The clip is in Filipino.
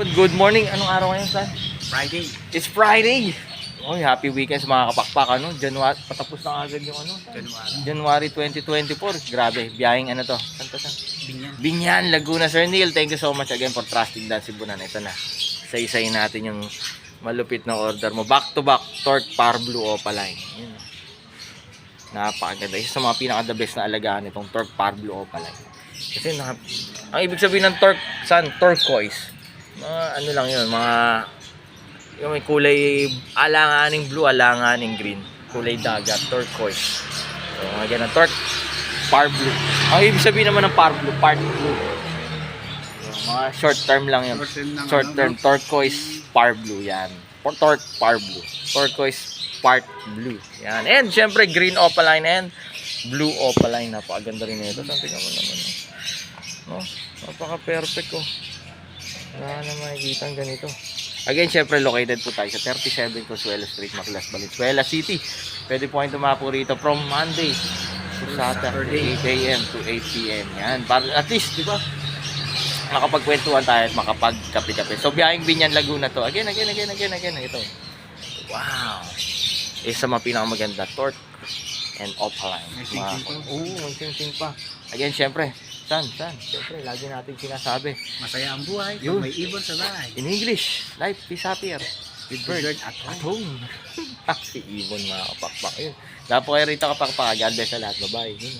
Good morning. Anong araw ngayon, San? Friday. It's Friday. Oh, happy weekend sa mga kapakpak, ano? January, patapos na agad yung ano? January 2024. Grabe, biyaheng ano to? Saan to, San? Binyan. Binyan, Laguna. Sir Neil, thank you so much again for trusting Dan Cebunan. Ito na. Isa-isayin natin yung malupit na order mo. Back to back, Torque Power Blue Opaline. Yun. Napakaganda. Isa sa mga pinaka-the best na alagaan itong Torque Power Blue Opaline. Kasi ang ibig sabihin ng torque, San? Turquoise. Mga ano lang yun, mga yung may kulay alanganing blue, alanganing green, kulay dagat, turquoise. So mga ganun, torque power blue. Ang ibig sabihin naman ng power blue, part blue. So, mga short term lang yun. Short term, turquoise power blue yan. Torque power blue, turquoise part blue yan. And syempre green opaline and blue opaline. Napakaganda rin ito. Saan tingnan mo naman, no? Napaka perfect, oh. Wala na makikita ang ganito. Again, syempre located po tayo sa 37 Consuelo Street, Maclas, Valenzuela City. Pwede po kayong tumapo rito from Monday to Saturday, 8 a.m. to 8 p.m. Yan, para at least, di ba, makapagkwentuhan tayo at makapagkape-kape. So, biyaheng Binyan, Laguna to. Again. Ito. Wow. Isa mga pinakamaganda, torque and opaline. May sing-sing pa. Again, syempre, San? Siyempre, lagi natin sinasabi. Masaya ang buhay Yun. kung may ibon sa bahay. In English, life is happier with bird at home. Si Ibon, mga kapakpak. Yun. Dapo kayo rito kapakpak. God bless sa lahat. Bye-bye. Yun.